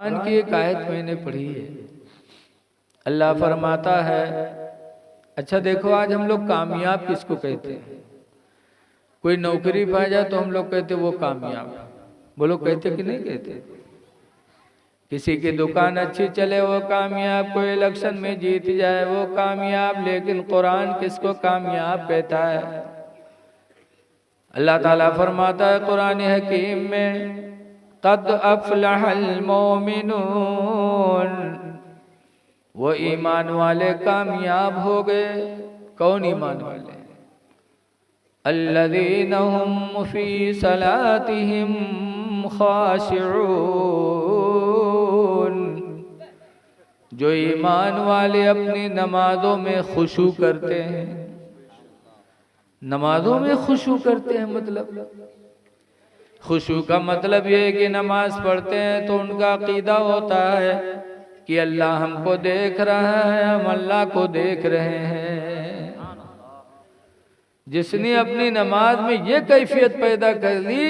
कुरान की एक आयत मैंने पढ़ी है, अल्लाह फरमाता है, अच्छा देखो आज हम लोग कामयाब किसको कहते हैं? कोई नौकरी पा जाए तो हम लोग कहते वो कामयाब। बोलो कहते कि नहीं कहते? किसी की दुकान अच्छी चले वो कामयाब, कोई इलेक्शन में जीत जाए वो कामयाब। लेकिन कुरान किसको कामयाब कहता है? अल्लाह ताला फरमाता है कुरान हकीम में, क़द अफ़लहल मोमिनून, वो ईमान वाले कामयाब हो गए। कौन ईमान वाले? अल्लज़ीना हुम फ़ी सलातिहिम ख़ाशिऊन, जो ईमान वाले अपनी नमाजों में खुशू करते हैं। नमाजों में खुशू करते हैं मतलब खुशू का मतलब ये है कि नमाज पढ़ते हैं तो उनका अकीदा होता है कि अल्लाह हमको देख रहा है, हम अल्लाह को देख रहे हैं। जिसने अपनी नमाज में ये कैफियत पैदा कर ली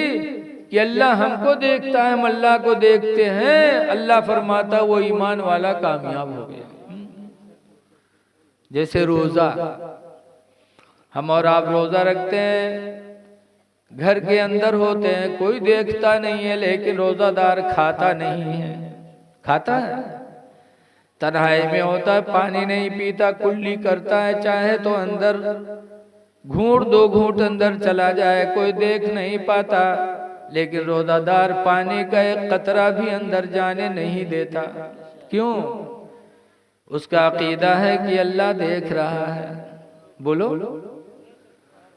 कि अल्लाह हमको देखता है, हम अल्लाह को देखते हैं, अल्लाह फरमाता वो ईमान वाला कामयाब हो गया। जैसे रोजा, हम और आप रोजा रखते हैं, घर के अंदर होते हैं, कोई देखता नहीं है, लेकिन रोजादार खाता नहीं है। खाता है, तन्हाई में होता है, पानी नहीं पीता, कुल्ली करता है, चाहे तो अंदर घूंट दो घूंट अंदर चला जाए, कोई देख नहीं पाता। लेकिन रोजादार पानी का एक कतरा भी अंदर जाने नहीं देता। क्यों? उसका अकीदा है कि अल्लाह देख रहा है। बोलो।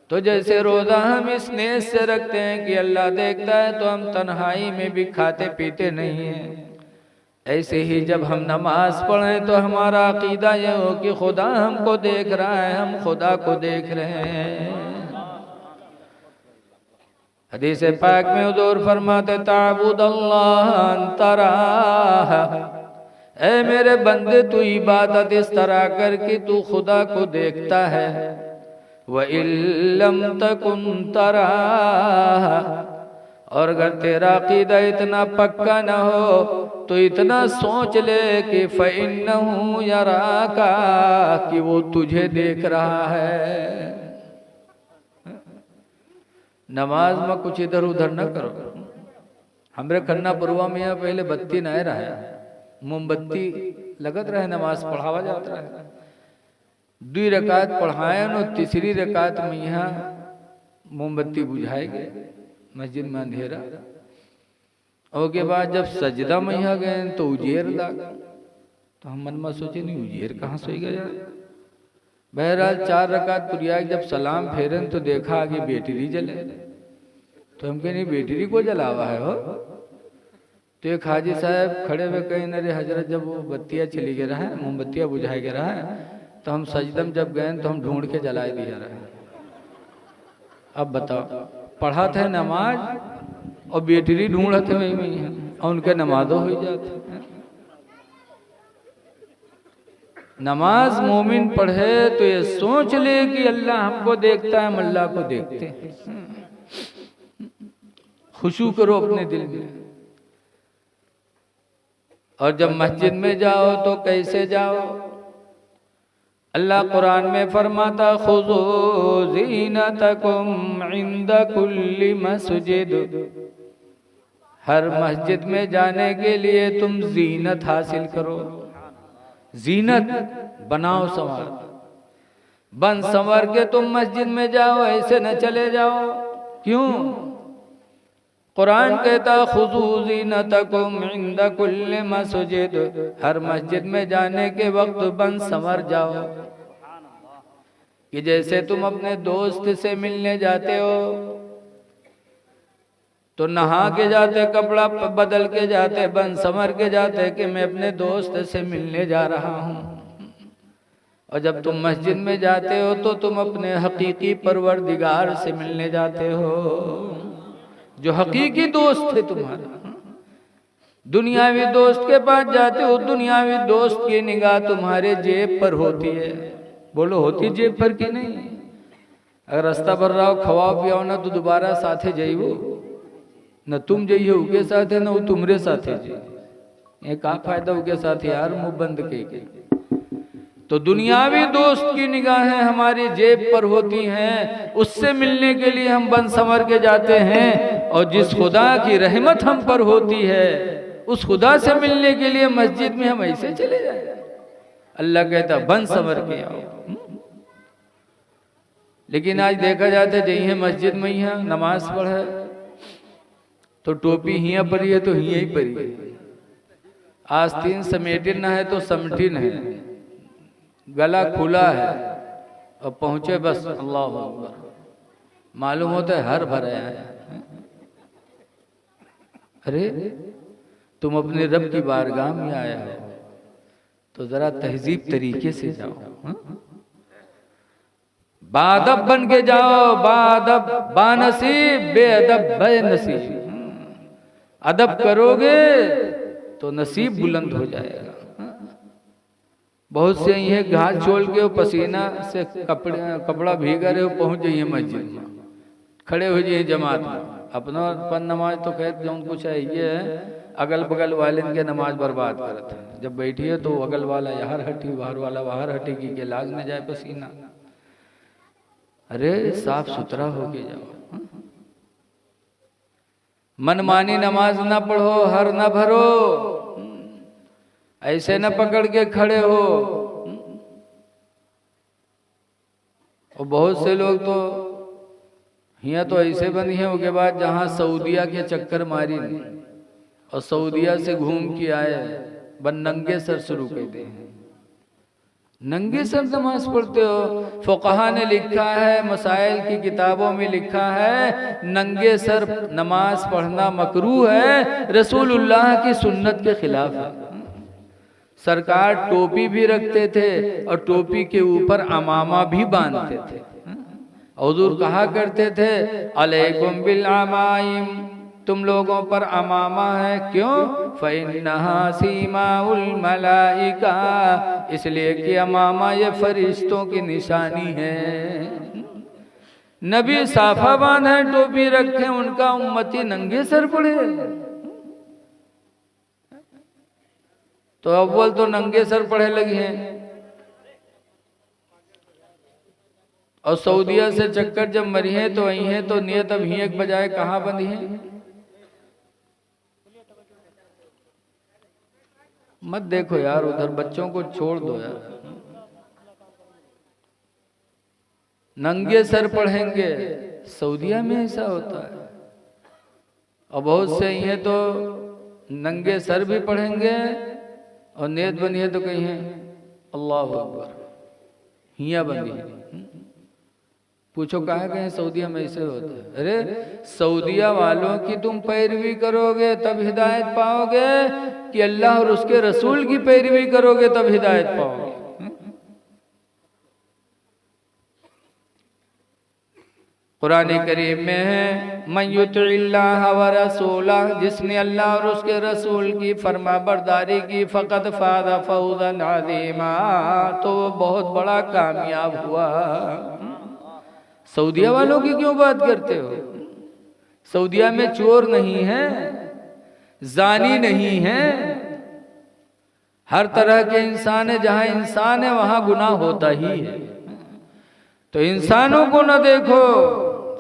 तो जैसे रोजा हम इस नीयत से रखते हैं कि अल्लाह देखता है, तो हम तन्हाई में भी खाते पीते नहीं हैं। ऐसे ही जब हम नमाज पढ़ें तो हमारा अकीदा यह हो कि खुदा हमको देख रहा है, हम खुदा को देख रहे हैं। हदीस पाक में हुजूर फरमाते, ताबुदल्लाह तराह, ऐ मेरे बंदे तू इबादत इस तरह कर कि तू खुदा को देखता है। व इल्लम तकुन तराह, और अगर तेरा अकीदा इतना पक्का न हो तो इतना सोच ले कि फ़इन्नहु यराका, कि वो तुझे देख रहा है। नमाज में कुछ इधर उधर न करो। हमरे खन्ना पुरवा में यहाँ पहले बत्ती न रहा, मोमबत्ती लगत रहे, नमाज पढ़ावा जाता रहे। 2 रकात पढ़ाए न, तीसरी रकात में यहाँ मोमबत्ती बुझाएंगे, मस्जिद में अंधेरा। और के बाद जब सजदा में यहाँ गए तो उजेर लगा, तो हम मन में सोचे नहीं उजेर कहाँ से गया। बहरहाल 4 रकात पुरिया, जब सलाम फेरन तो देखा कि बैटरी जले। तो हम कहे नहीं बैटरी को जलावा है हो। तो एक हाजी साहब खड़े हुए कहीं, अरे हजरत जब वो बत्तियाँ चली गए रहा है, मोमबत्तियाँ बुझाई गए रहा है, तो हम सजदम जब गए तो हम ढूंढ के जलाए दिया रहे। अब बताओ, पढ़ा थे नमाज और बैटरी ढूंढा थे वही में, और उनके नमाजों हो जाते। नमाज मोमिन पढ़े तो ये सोच ले कि अल्लाह हमको देखता है, हम अल्लाह को देखते हैं। खुशू करो अपने दिल में। और जब मस्जिद में जाओ तो कैसे जाओ? अल्लाह कुरान में फरमाता, खुज़ू ज़ीनतकुम इंद कुल्ली मस्जिद, हर मस्जिद में जाने के लिए तुम जीनत हासिल करो। जीनत बनाओ, संवार, बन संवर के तुम मस्जिद में जाओ, ऐसे न चले जाओ। क्यों? कुरान कहता, खुज़ू ज़ीनतकुम इंद कुल्ली मस्जिद, हर मस्जिद में जाने के वक्त बन संवर जाओ। कि जैसे तुम अपने दोस्त से मिलने जाते हो तो नहा के जाते, कपड़ा बदल के जाते, बन संवर के जाते कि मैं अपने दोस्त से मिलने जा रहा हूँ। और जब तुम मस्जिद में जाते हो तो तुम अपने हकीकी परवरदिगार से मिलने जाते हो, जो हकीकी दोस्त है तुम्हारा। दुनियावी दोस्त के पास जाते हो, दुनियावी दोस्त की निगाह तुम्हारे जेब पर होती है। बोलो होती जेब पर कि नहीं? अगर रास्ता भर रहा हो, खवाओ पियाओ ना तो दोबारा साथे जाइयो, न तुम जाइए उनके साथ है, न वो तुम्हारे साथ है। ये का फायदा हो गया साथ यार, मुंह बंद के। तो दुनियावी दोस्त की निगाहें हमारी जेब पर होती हैं, उससे मिलने के लिए हम बन संवर के जाते हैं, और जिस खुदा की रहमत हम पर होती है उस खुदा से मिलने के लिए मस्जिद में हम ऐसे चले जाए। अल्लाह कहता बन संवर के आओ। लेकिन आज देखा जाता है जही मस्जिद में ही नमाज पढ़े तो टोपी हिया परी है तो हिया ही परी है, आस्तीन समेटिन न है तो समटिन है, गला खुला है और पहुंचे बस अल्लाह अकबर, मालूम होता है हर भर आया है। अरे तुम अपने रब की बारगाह में आया हो तो जरा तहजीब तरीके से जाओ, बादब बन के जाओ, बादब बानसीब बेअदब बेनसीब। अदब करोगे तो नसीब बुलंद हो जाएगा। बहुत से ये घास छोड़ के पसीना से कपड़ा भीगा रहे हो, पहुंच जाइए मस्जिद में, खड़े हो जाइए जमात में। अपना पर नमाज तो खैर जो कुछ है ये है, अगल बगल वाले के नमाज बर्बाद करते हैं। जब बैठिए तो अगल वाला यहाँ हटी, बाहर वाला बाहर हटी कि लाग न जाए पसीना। अरे साफ सुथरा होके जाओ, मनमानी नमाज ना पढ़ो, हर ना भरो, ऐसे न पकड़ के खड़े हो। और बहुत से लोग तो यहाँ तो ऐसे बनी है, उसके बाद जहां सऊदिया के चक्कर मारी और सऊदिया से घूम के आए, बन नंगे सर शुरू कर दे। नंगे सर नमाज पढ़ते हो? फुक़हा ने लिखा है, मसाइल की किताबों में लिखा है, नंगे सर नमाज पढ़ना मकरूह है, रसूलुल्लाह की सुन्नत के खिलाफ है। सरकार टोपी भी रखते थे और टोपी के ऊपर अमामा भी बांधते थे। हुजूर कहा करते थे अलैकुम बिल अमाइम, तुम लोगों पर अमामा है। क्यों? फ़इन्नहा सीमाउल मलाइका, इसलिए कि अमामा ये फरिश्तों की निशानी है। नबी साफा बांधे टोपी रखे, उनका उम्मती नंगे सर पड़े। तो अव्वल तो नंगे सर पढ़े लगे हैं, और सऊदिया से चक्कर जब मरी है तो आई है तो नियत अब ही एक बजाय कहाँ बंधी है। मत देखो यार उधर, बच्चों को छोड़ दो यार। नंगे सर पढ़ेंगे, सऊदिया में ऐसा होता है। और बहुत से हैं तो नंगे सर भी पढ़ेंगे और नियत बनी है तो कहीं है अल्लाह अकबर, हिया बंदी है। पूछो कहाँ गए? सऊदिया में ऐसे होता है। अरे सऊदिया वालों की तुम पैरवी करोगे तब हिदायत पाओगे कि अल्लाह और उसके रसूल की पैरवी करोगे तब हिदायत पाओगे? कुरान करीम में है मन युतिल्लाह व रसूलह, जिसने अल्लाह और उसके रसूल की फरमा बरदारी की, फ़क़द फ़ाज़ फ़ौज़न अज़ीमा, तो वो बहुत बड़ा कामयाब हुआ। सऊदिया वालों की क्यों बात करते हो? सऊदिया में चोर नहीं है, जानी नहीं है, हर तरह के इंसान है। जहां इंसान है वहां गुनाह होता ही है। तो इंसानों को न देखो,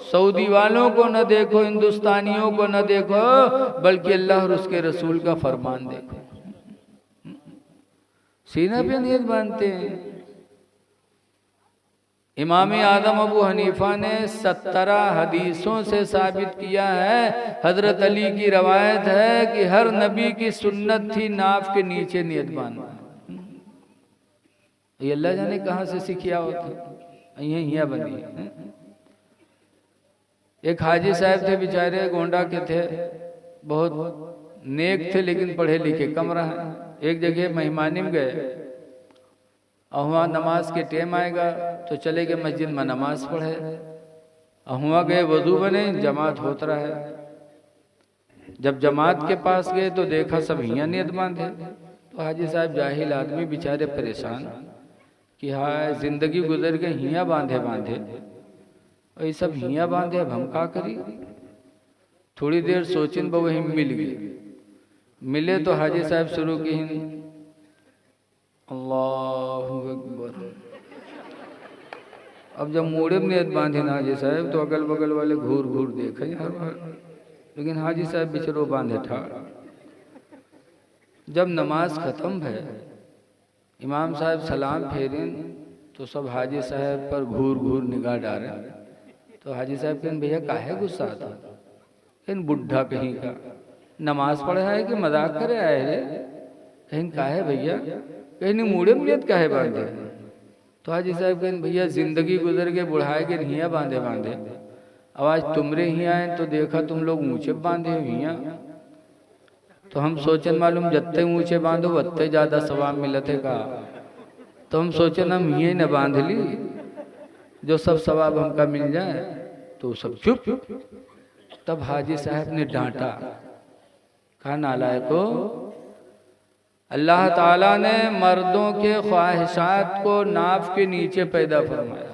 सऊदी वालों को न देखो, हिंदुस्तानियों को न देखो, बल्कि अल्लाह और उसके रसूल का फरमान देखो। सीना पे नियत बांधते हैं। इमाम आदम अबू हनीफा ने 17 हदीसों से साबित किया है, हजरत अली की रवायत है कि हर नबी की सुन्नत थी नाफ के नीचे नियत बांधना। ये अल्लाह जाने कहाँ से सीखिया होता, यही बनी। एक हाजी साहब थे, बेचारे गोंडा के थे, बहुत नेक थे लेकिन पढ़े लिखे कम रहे। एक जगह मेहमानी में गए और वहाँ नमाज के टाइम आएगा तो चले गए मस्जिद में नमाज पढ़े, और वहाँ गए वजू बने, जमात होता रहा है। जब जमात के पास गए तो देखा सब हियाँ नियत बांधे। तो हाजी साहब जाहिल आदमी बेचारे परेशान कि हाँ जिंदगी गुजर गई हियाँ बांधे बांधे, और ये सब हियाँ बांधे, अब हम का करी। थोड़ी देर सोचिन वही मिल गई, मिले तो हाजी साहब शुरू की अल्लाहु अकबर। अब जब मूड़े में नियत बांधे ना हाजी साहब तो अगल बगल वाले घूर घूर देखे हर बार, लेकिन हाजी साहब बिचरो बांधे ठाड़। जब नमाज खत्म है, इमाम साहब सलाम फेरें तो सब हाजी साहब पर घूर घूर निगाह डाले। तो हाजी साहब कहने भैया काहे गुस्सा आता, इन बुढ़ा कहीं का नमाज पढ़े है कि मजाक करे आए रे, कहीं काहे भैया, कहीं मूड़े में नियत काहे बांधे। तो हाजी साहब कहने भैया जिंदगी गुजर के बुढ़ाए के हिया बांधे बांधे, अब आज तुमरे हिया आए तो देखा तुम लोग ऊंचे बांधे हो हिया, तो हम सोचन मालूम जत्ते ऊंचे बांधो वत्ते ज्यादा सवाब मिलते का, तो हम सोचन हम ये न बांध ली जो सब सवाब हमका मिल जाए। तो सब चुप। तब हाजी साहब ने डांटा, कहा नालायको, अल्लाह ताला ने मर्दों के ख्वाहिशात को नाफ के नीचे पैदा फरमाया,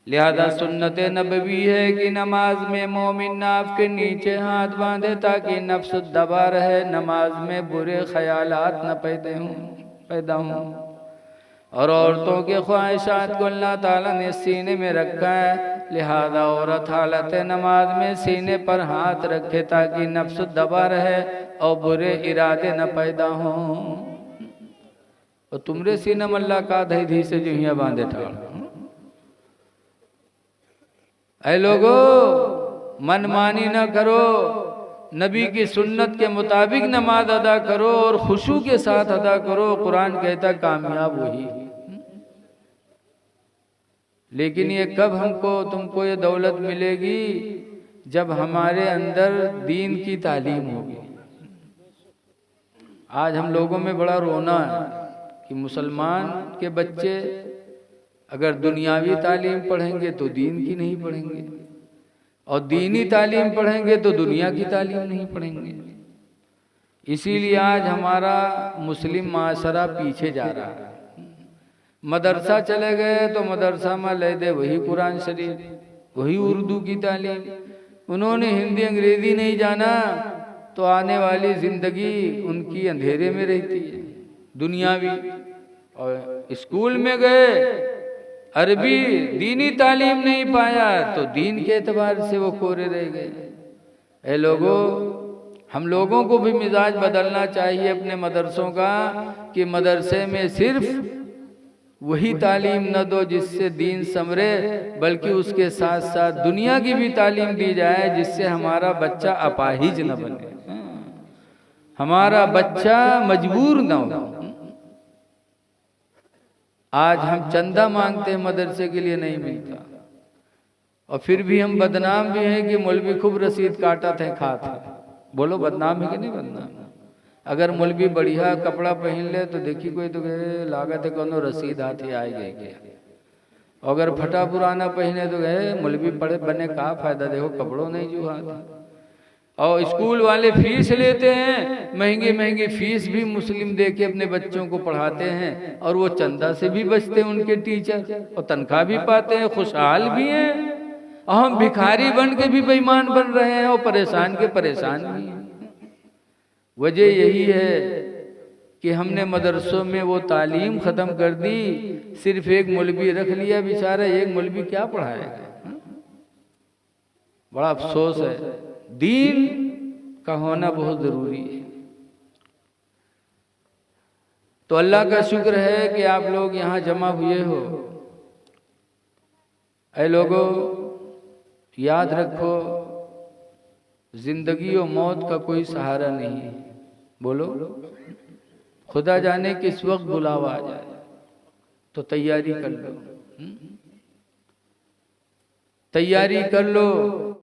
लिहाजा सुन्नत नबवी है कि नमाज में मोमिन नाफ के नीचे हाथ बांधे ताकि नफ्स दबा रहे, नमाज में बुरे ख्यालात न पैदा हों। और औरतों के ख्वाहिशात को अल्लाह ताला ने सीने में रखा है, लिहाजा औरत हालत नमाज में सीने पर हाथ रखे ताकि नफ्स दबा रहे और बुरे इरादे न पैदा हों। और तुमरे सीने में अल्लाह का धई धी से जो हिया बांधे ठाड़। ऐ लोगो मनमानी न करो, नबी की सुन्नत के मुताबिक नमाज अदा करो और खुशू के साथ अदा करो। कुरान कहता कामयाब वही। लेकिन ये कब हमको तुमको ये दौलत मिलेगी, जब हमारे अंदर दीन की तालीम होगी। आज हम लोगों में बड़ा रोना है कि मुसलमान के बच्चे अगर दुनियावी तालीम पढ़ेंगे तो दीन की नहीं पढ़ेंगे, और दीनी तालीम पढ़ेंगे तो दुनिया की तालीम नहीं पढ़ेंगे। इसीलिए आज हमारा मुस्लिम माशरा पीछे जा रहा है। मदरसा चले गए तो मदरसा में ले दे वही कुरान शरीफ, वही उर्दू की तालीम। उन्होंने हिंदी अंग्रेजी नहीं जाना तो आने वाली जिंदगी उनकी अंधेरे में रहती है, दुनियावी। और स्कूल में गए, अरबी दीनी तालीम नहीं पाया तो दीन के एतबार से वो कोरे रह गए। ऐ लोगों, हम लोगों को भी मिजाज बदलना चाहिए अपने मदरसों का, कि मदरसे में सिर्फ वही तालीम न दो जिससे दीन संवरे, बल्कि उसके साथ साथ दुनिया की भी तालीम दी जाए जिससे हमारा बच्चा अपाहिज न बने, हमारा बच्चा मजबूर न हो। आज हम चंदा मांगते हैं मदरसे के लिए नहीं मिलता, और फिर भी हम बदनाम भी हैं कि मौलवी खूब रसीद काटा थे खाते। बोलो बदनाम है कि नहीं बदनाम? अगर मौलवी बढ़िया कपड़ा पहन ले तो देखी कोई तो गए लागत है कोनो रसीद हाथी आए गए क्या। अगर फटा पुराना पहने तो गए मौलवी पड़े बने का फायदा, देखो कपड़ों नहीं जो हाथ। और स्कूल वाले फीस लेते हैं, महंगी महंगी फीस भी मुस्लिम दे के अपने बच्चों को पढ़ाते हैं, और वो चंदा से भी बचते हैं उनके टीचर, और तनख्वाह भी पाते हैं, खुशहाल भी हैं। और हम भिखारी बन के भी बेईमान बन रहे हैं और परेशान के परेशान भी हैं। वजह यही है कि हमने मदरसों में वो तालीम खत्म कर दी, सिर्फ एक मौलवी रख लिया। बेचारा एक मौलवी क्या पढ़ाएगा? बड़ा अफसोस है। दीन का होना बहुत जरूरी है। तो अल्लाह का शुक्र है कि आप लोग यहाँ जमा हुए हो। ऐ लोगों, याद रखो, जिंदगी और मौत का कोई सहारा नहीं है। बोलो, खुदा जाने किस वक्त बुलावा आ जाए, तो तैयारी कर लो, तैयारी कर लो।